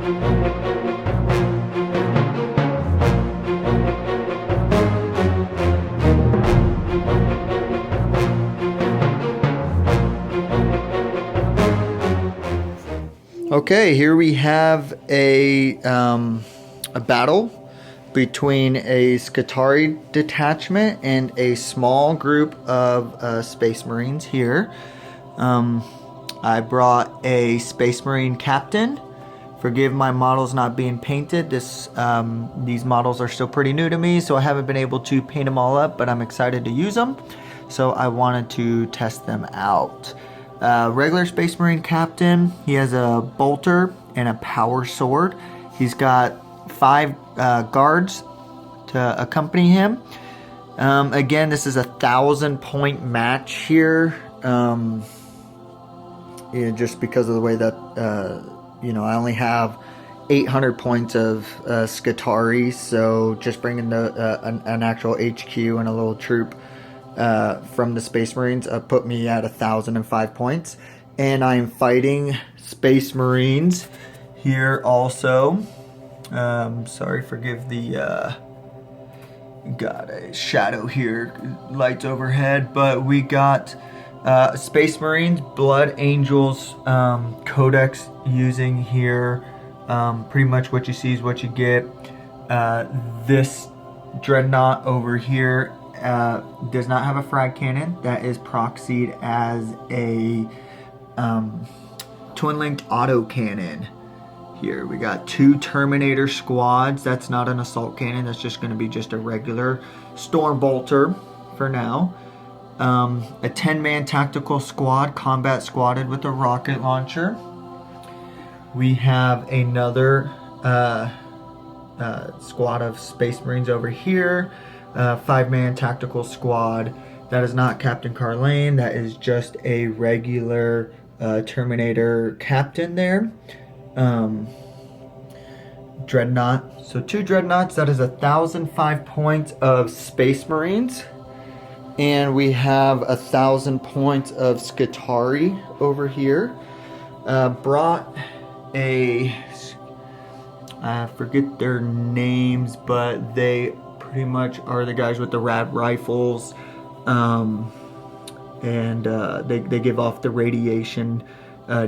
Okay, here we have a battle between a Skitarri detachment and a small group of Space Marines here. I brought a Space Marine captain. Forgive my models not being painted. These models are still pretty new to me, so I haven't been able to paint them all up, but I'm excited to use them. So I wanted to test them out. Regular Space Marine captain, he has a bolter and a power sword. He's got 5 guards to accompany him. Again, this is a 1,000-point match here. Just because of the way that I only have 800 points of Skitarri, so just bringing an actual HQ and a little troop from the Space Marines put me at 1,005 points. And I am fighting Space Marines here also. Sorry, forgive the got a shadow here, lights overhead, but we got Space Marines, Blood Angels Codex using here. Pretty much what you see is what you get. This Dreadnought over here does not have a frag cannon. That is proxied as a twin-linked auto cannon. Here we got 2 Terminator squads. That's not an assault cannon. That's just going to be just a regular storm bolter for now. A 10-man tactical squad, combat squatted with a rocket launcher. We have another squad of Space Marines over here. 5-man tactical squad. That is not Captain Carlane. That is just a regular Terminator captain there. Dreadnought. So 2 Dreadnoughts. That is 1,005 points of Space Marines. And we have 1,000 points of Skitarri over here. Brought a... I forget their names, but they pretty much are the guys with the rad rifles. They give off the radiation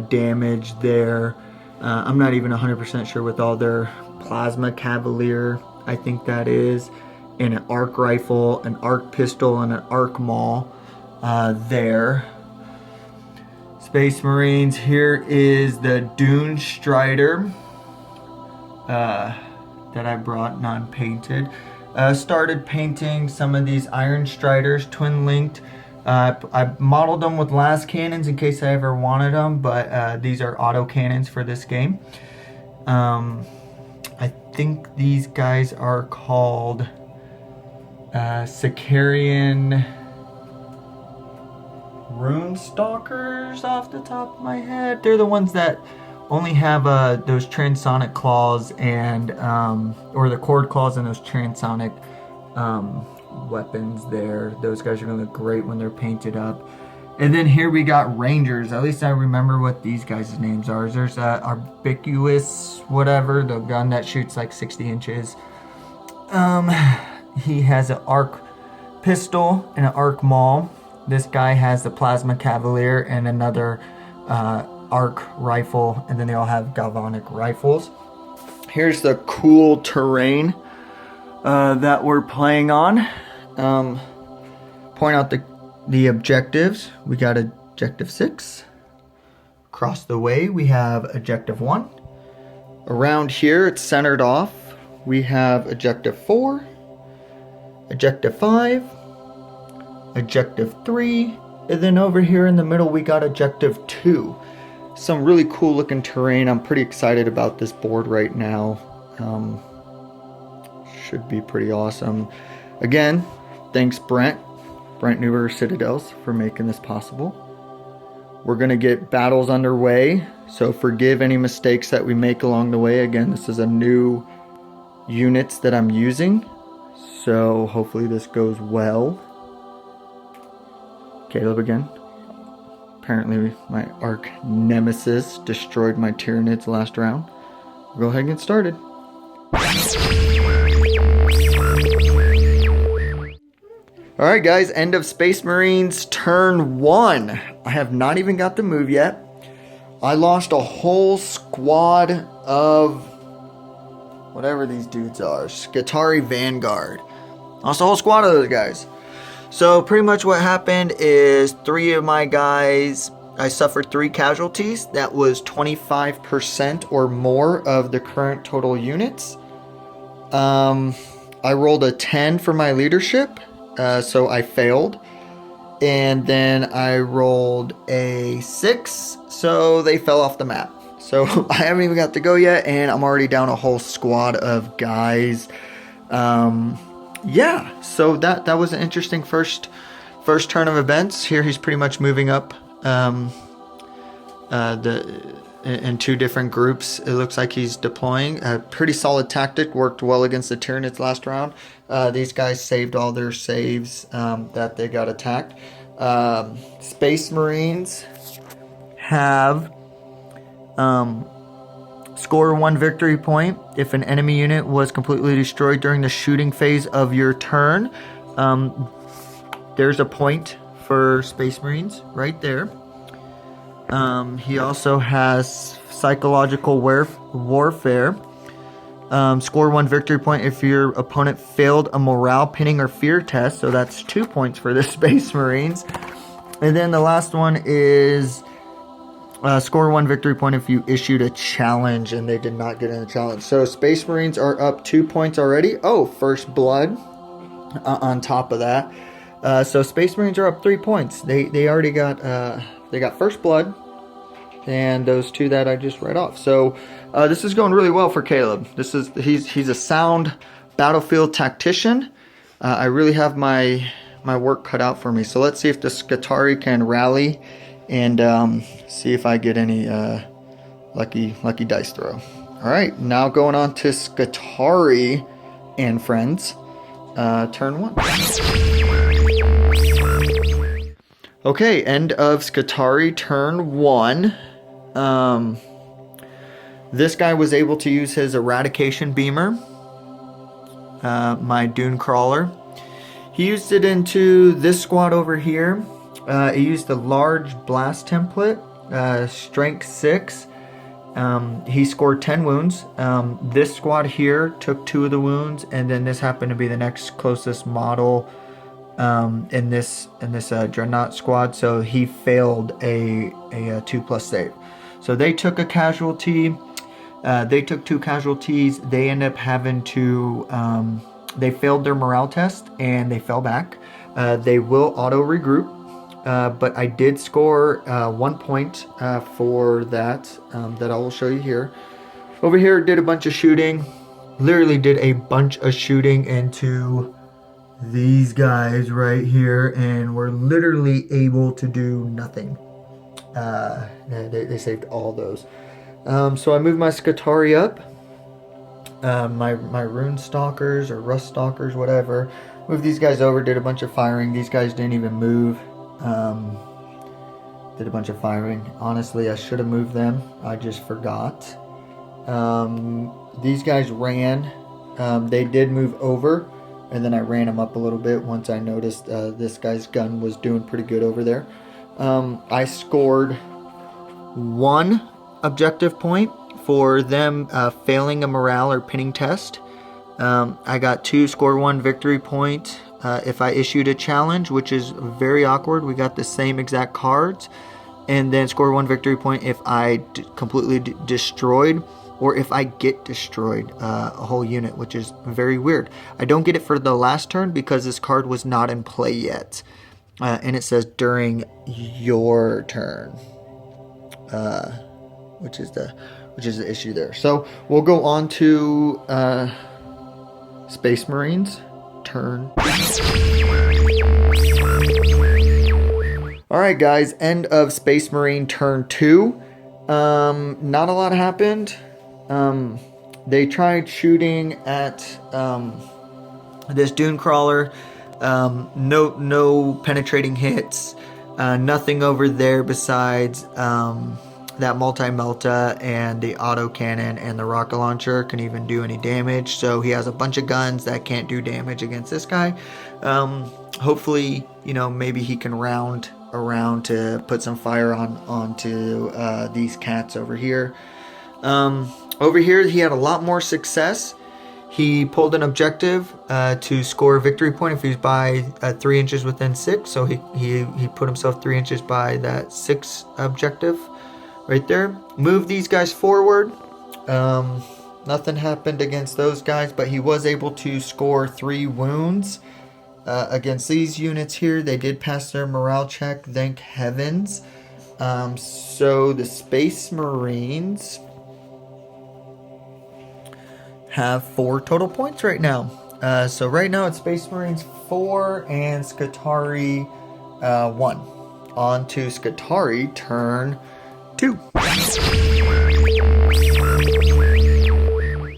damage there. I'm not even 100% sure with all their plasma cavalier, I think that is, and an arc rifle, an arc pistol, and an arc maul there. Space Marines, here is the Dune Strider that I brought non-painted. Started painting some of these Iron Striders, twin-linked. I modeled them with las cannons in case I ever wanted them, but these are auto cannons for this game. I think these guys are called Sicarian Runestalkers off the top of my head. They're the ones that only have those transonic claws and or the cord claws and those transonic weapons there. Those guys are going to look great when they're painted up. And then here we got Rangers. At least I remember what these guys' names are. There's Arbicuous, whatever, the gun that shoots like 60 inches. He has an arc pistol and an arc maul. This guy has the Plasma Cavalier and another arc rifle, and then they all have galvanic rifles. Here's the cool terrain that we're playing on. Point out the objectives. We got objective 6. Across the way we have objective 1. Around here it's centered off. We have objective 4, objective 5, objective 3, and then over here in the middle we got objective 2. Some really cool looking terrain. I'm pretty excited about this board right now. Should be pretty awesome. Again, thanks Brent Newer Citadels for making this possible. We're gonna get battles underway, so forgive any mistakes that we make along the way. Again, this is a new units that I'm using, so hopefully this goes well. Caleb again. Apparently my arch nemesis destroyed my Tyranids last round. go ahead and get started. Alright guys, end of Space Marines turn 1. I have not even got the move yet. I lost a whole squad of whatever these dudes are. Skitarri Vanguard. Lost a whole squad of those guys. So pretty much what happened is 3 of my guys, I suffered 3 casualties. That was 25% or more of the current total units. I rolled a 10 for my leadership. So I failed, and then I rolled a 6, so they fell off the map. So I haven't even got to go yet, and I'm already down a whole squad of guys. Yeah, so that was an interesting first turn of events. Here he's pretty much moving up in 2 different groups. It looks like he's deploying. A pretty solid tactic, worked well against the Tyranids last round. These guys saved all their saves that they got attacked. Space Marines have score 1 victory point if an enemy unit was completely destroyed during the shooting phase of your turn. There's a point for Space Marines right there. He also has psychological warfare. Score 1 victory point if your opponent failed a morale, pinning, or fear test. So that's 2 points for the Space Marines. And then the last one is score 1 victory point if you issued a challenge and they did not get in the challenge. So Space Marines are up 2 points already. Oh, first blood on top of that. So Space Marines are up 3 points. They already got they got first blood and those 2 that I just read off. So this is going really well for Caleb. He's a sound battlefield tactician. I really have my work cut out for me. So let's see if the Skitarri can rally and see if I get any lucky dice throw. All right, now going on to Skitarri and friends, turn 1. Okay, end of Skitarri turn 1. This guy was able to use his eradication beamer, my dune crawler. He used it into this squad over here. He used a large blast template, strength 6. He scored 10 wounds. This squad here took 2 of the wounds, and then this happened to be the next closest model in this Dreadnought squad, so he failed a 2+ save. So they took a casualty. They took 2 casualties. They end up having to they failed their morale test and they fell back. They will auto regroup, but I did score 1 point for that that I will show you here. Over here, did a bunch of shooting. Literally did a bunch of shooting into these guys right here, and we're literally able to do nothing. They saved all those. So I moved my Skitarri up, my Rune Stalkers or Rust Stalkers, whatever. Moved these guys over, did a bunch of firing. These guys didn't even move. Did a bunch of firing. Honestly, I should have moved them. I just forgot. These guys ran. They did move over. And then I ran him up a little bit once I noticed this guy's gun was doing pretty good over there. I scored 1 objective point for them failing a morale or pinning test. I got 2 score 1 victory point if I issued a challenge, which is very awkward. We got the same exact cards. And then score 1 victory point if I completely destroyed, or if I get destroyed a whole unit, which is very weird. I don't get it for the last turn because this card was not in play yet. And it says during your turn, which is the issue there. So we'll go on to Space Marines turn. All right, guys, end of Space Marine turn 2. Not a lot happened. They tried shooting at this dune crawler. No penetrating hits. Nothing over there besides that multi-melta and the autocannon and the rocket launcher can even do any damage. So he has a bunch of guns that can't do damage against this guy. Hopefully, you know, maybe he can round around to put some fire onto these cats over here. Over here, he had a lot more success. He pulled an objective to score a victory point if he's by 3 inches within 6. So he put himself 3 inches by that 6 objective right there. Move these guys forward. Nothing happened against those guys, but he was able to score 3 wounds against these units here. They did pass their morale check, thank heavens. So the Space Marines have 4 total points right now. So right now it's Space Marines 4 and Skitarri 1. On to Skitarri turn 2.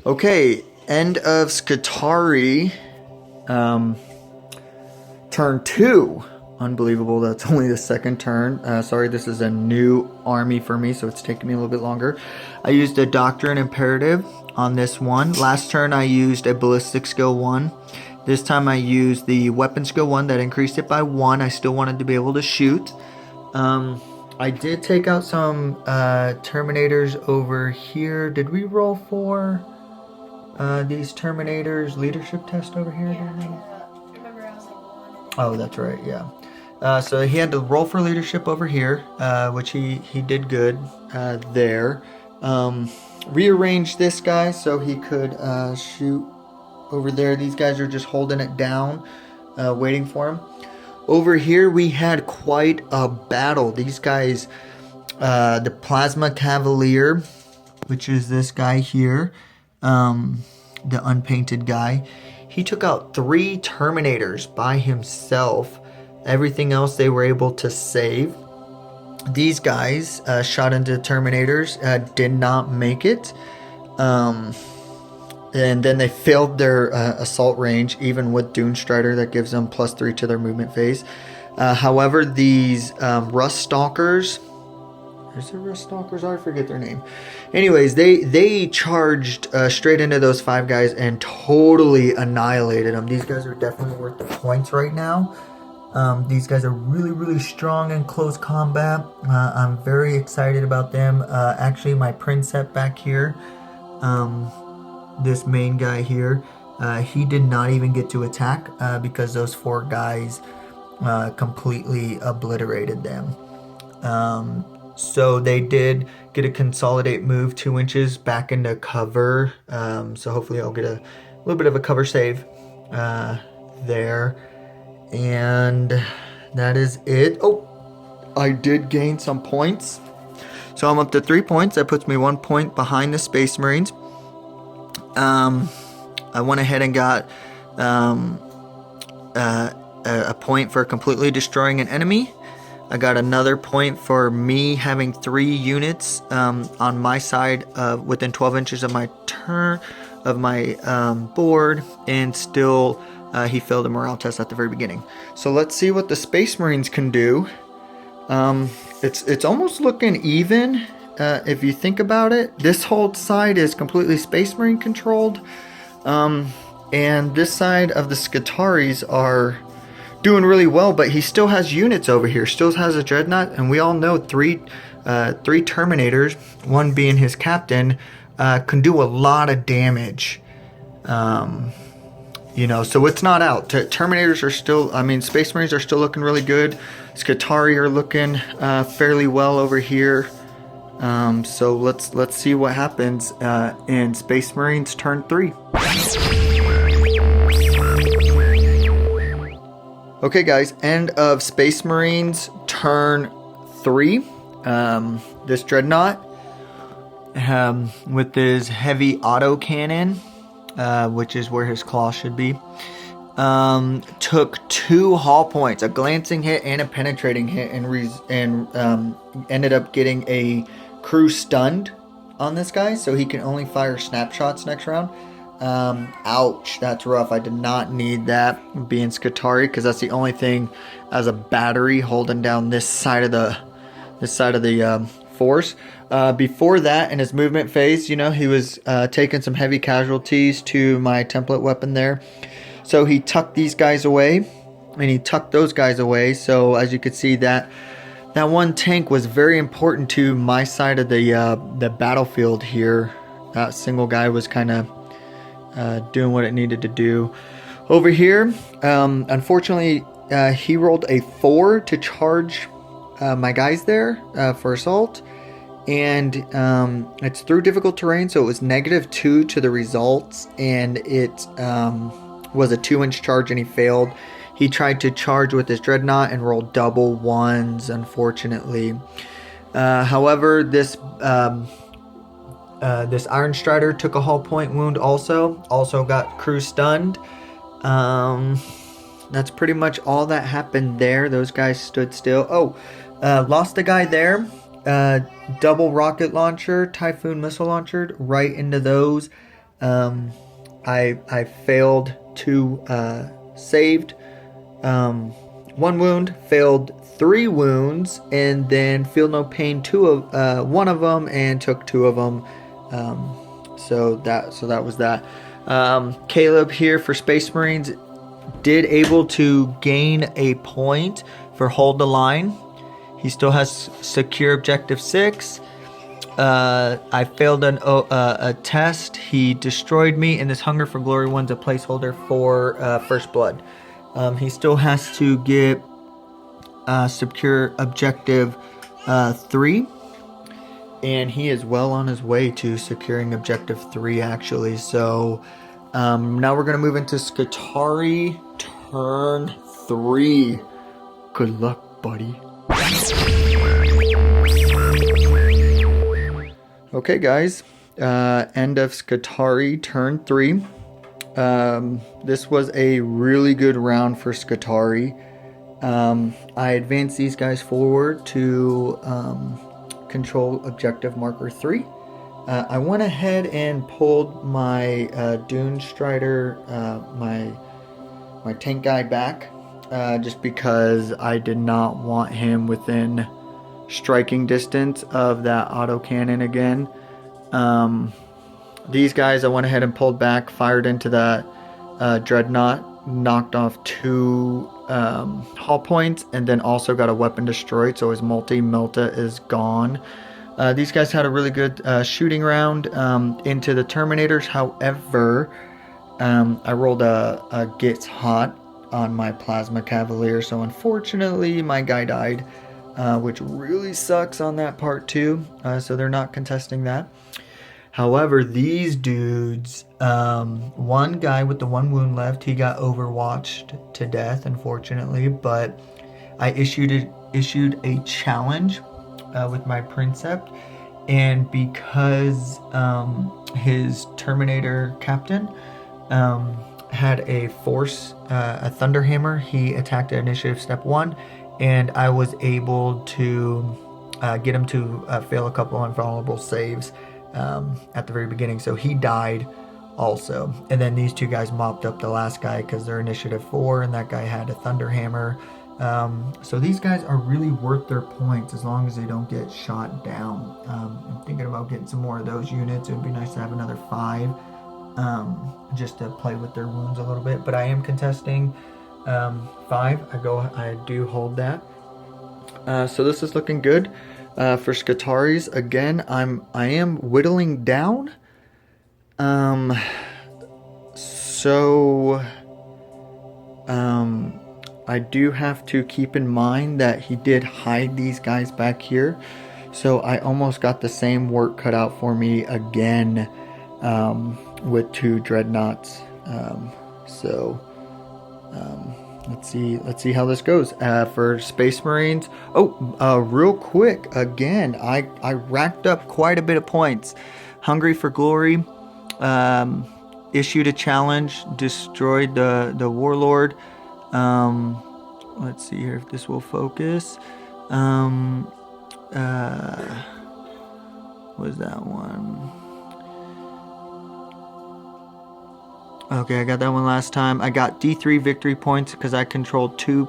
Okay, end of Skitarri turn 2. Unbelievable, that's only the second turn. Sorry, this is a new army for me, so it's taking me a little bit longer. I used a Doctrine Imperative on this one. Last turn I used a Ballistic Skill 1. This time I used the Weapon Skill 1 that increased it by 1. I still wanted to be able to shoot. I did take out some Terminators over here. Did we roll for these Terminators leadership test over here? Yeah, remember I was like 1. Oh, that's right, yeah. So he had to roll for leadership over here, which he did good there. Rearrange this guy so he could shoot over there. These guys are just holding it down, waiting for him. Over here we had quite a battle. These guys, the Plasma Cavalier, which is this guy here, the unpainted guy, he took out 3 Terminators by himself. Everything else they were able to save. These guys shot into Terminators, did not make it. And then they failed their assault range, even with Dune Strider that gives them +3 to their movement phase. However, these Rust Stalkers, is it Rust Stalkers? I forget their name. Anyways, they charged straight into those 5 guys and totally annihilated them. These guys are definitely worth the points right now. These guys are really, really strong in close combat. I'm very excited about them. Actually, my Princep back here, this main guy here, he did not even get to attack because those 4 guys completely obliterated them. So they did get a consolidate move 2 inches back into cover. So hopefully I'll get a little bit of a cover save there. And that is it. Oh, I did gain some points. So I'm up to 3 points. That puts me 1 point behind the Space Marines. I went ahead and got a point for completely destroying an enemy. I got another point for me having 3 units on my side within 12 inches of my turn of my board, and still he failed a morale test at the very beginning. So let's see what the Space Marines can do. It's almost looking even if you think about it. This whole side is completely Space Marine controlled, and this side of the Skitarris are doing really well, but he still has units over here, still has a Dreadnought, and we all know three Terminators, one being his captain, can do a lot of damage. You know, so it's not out. Terminators are still, I mean, Space Marines are still looking really good. Skitarri are looking fairly well over here. So let's see what happens in Space Marines turn 3. Okay, guys, end of Space Marines turn 3. This Dreadnought with his heavy autocannon, which is where his claw should be, took 2 hull points, a glancing hit and a penetrating hit, and ended up getting a crew stunned on this guy, so he can only fire snapshots next round. Ouch, that's rough. I did not need that being Skitarri, because that's the only thing as a battery holding down this side of the force. Before that, in his movement phase, you know, he was taking some heavy casualties to my template weapon there. So he tucked these guys away, and he tucked those guys away. So as you could see, that one tank was very important to my side of the battlefield here. That single guy was kind of doing what it needed to do. Over here, unfortunately, he rolled a 4 to charge my guys there for assault. And it's through difficult terrain, so it was -2 to the results. And it was a 2-inch charge, and he failed. He tried to charge with his dreadnought and rolled double 1s, unfortunately. However, this Iron Strider took a hull point wound also got crew stunned. That's pretty much all that happened there. Those guys stood still. Lost a guy there. Double rocket launcher, Typhoon missile launcher right into those. I failed 2 saved. 1 wound, failed 3 wounds, and then feel no pain 1 of them, and took 2 of them. So that was that. Caleb here for Space Marines did able to gain a point for hold the line. He still has secure objective 6. I failed a test. He destroyed me, and this Hunger for Glory one's a placeholder for First Blood. He still has to get secure objective 3. And he is well on his way to securing objective 3, actually. So now we're going to move into Skitarri turn 3. Good luck, buddy. Okay, guys. End of Skitarri turn 3. This was a really good round for Skitarri. I advanced these guys forward to control objective marker 3. I went ahead and pulled my Dune Strider, my tank guy back, just because I did not want him within striking distance of that autocannon again. These guys I went ahead and pulled back, fired into that dreadnought, knocked off 2 hull points, and then also got a weapon destroyed, so his multi-melta is gone. These guys had a really good shooting round into the Terminators. However, I rolled a Gets Hot on my Plasma Cavalier, so unfortunately my guy died, which really sucks on that part too. So they're not contesting that. However, these dudes, one guy with the 1 wound left, he got overwatched to death, unfortunately, but I issued a challenge with my Princept, and because his Terminator captain had a force, a Thunderhammer, he attacked at initiative step 1, and I was able to get him to fail a couple invulnerable saves at the very beginning, so he died also. And then these 2 guys mopped up the last guy because they're initiative 4, and that guy had a Thunderhammer. So these guys are really worth their points as long as they don't get shot down. I'm thinking about getting some more of those units. It would be nice to have another 5 just to play with their wounds a little bit. But I am contesting 5. I do hold that. So this is looking good. For Skitarris, again, I am whittling down. I do have to keep in mind that he did hide these guys back here. So I almost got the same work cut out for me again with 2 dreadnoughts. Let's see how this goes. For Space Marines, real quick, again, I racked up quite a bit of points. Hungry for Glory, issued a challenge, destroyed the Warlord. Let's see here if this will focus. Was that one? Okay, I got that one last time. I got D3 victory points because I controlled 2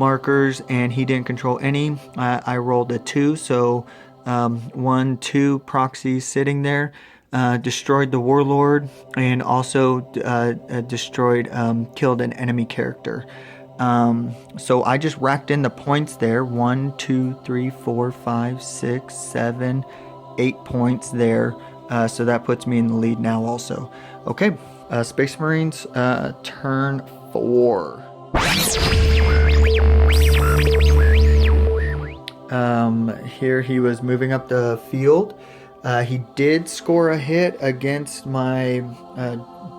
markers, and he didn't control any. I rolled a 2, so 1, 2 proxies sitting there. Destroyed the warlord, and also killed an enemy character. So I just racked in the points there. 1, 2, 3, 4, 5, 6, 7, 8 points there. So that puts me in the lead now also. Okay, Space Marines, turn 4. Here he was moving up the field. He did score a hit against my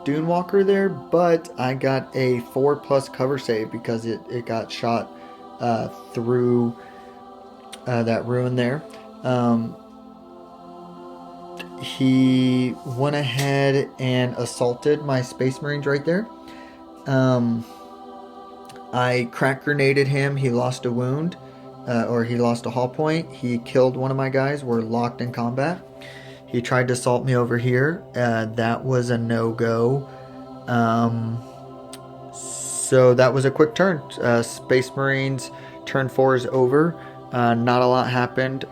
Dune Walker there, but I got a 4+ cover save because it got shot through that ruin there. He went ahead and assaulted my Space Marines right there. I crack grenaded him. He lost a wound, or he lost a hull point. He killed one of my guys. We're locked in combat. He tried to assault me over here. That was a no-go. So that was a quick turn. Space Marines turn 4 is over. Not a lot happened.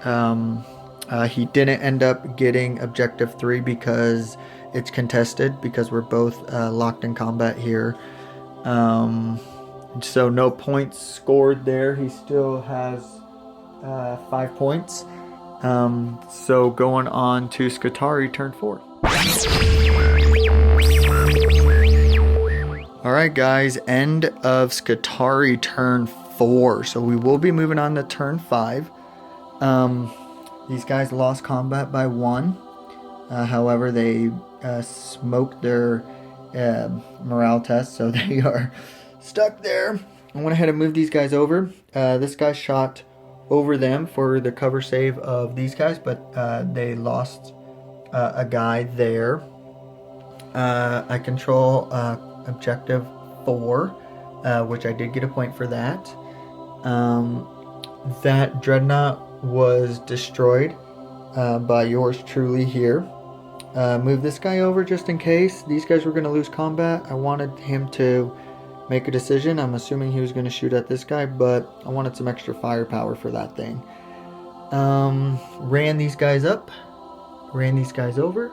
He didn't end up getting objective 3 because it's contested, because we're both locked in combat here. So no points scored there. He still has 5 points. So going on to Skitarri, turn 4. Alright guys, end of Skitarri, turn 4. So we will be moving on to turn 5. These guys lost combat by 1. However, they smoked their morale test, so they are stuck there. I went ahead and moved these guys over. This guy shot over them for the cover save of these guys, but they lost a guy there. I control objective 4, which I did get a point for that. That dreadnought was destroyed by yours truly here. Move this guy over just in case these guys were going to lose combat. I wanted him to make a decision. I'm assuming he was going to shoot at this guy, but I wanted some extra firepower for that thing. Ran these guys up, ran these guys over.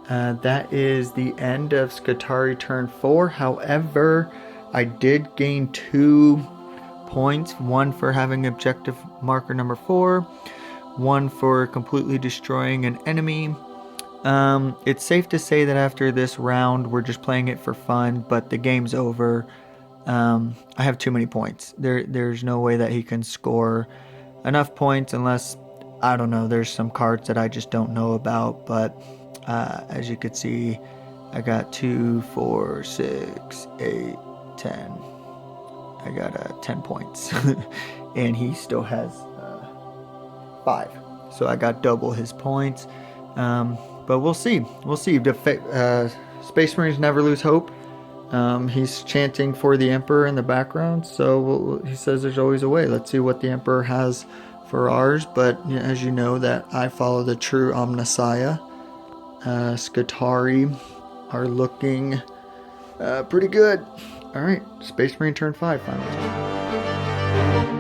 That is the end of Skitarri turn 4. However, I did gain 2 points. 1 for having objective marker number 4. 1 for completely destroying an enemy. It's safe to say that after this round, we're just playing it for fun, but the game's over. I have too many points. There's no way that he can score enough points unless, I don't know, there's some cards that I just don't know about, but as you could see, I got 2, 4, 6, 8, 10. I got 10 points. And he still has 5. So I got double his points. But we'll see. We'll see. Space Marines never lose hope. He's chanting for the Emperor in the background. So he says there's always a way. Let's see what the Emperor has for ours. But as you know, that I follow the true Omnissiah. Skitarri are looking pretty good. All right, Space Marine turn 5 finally.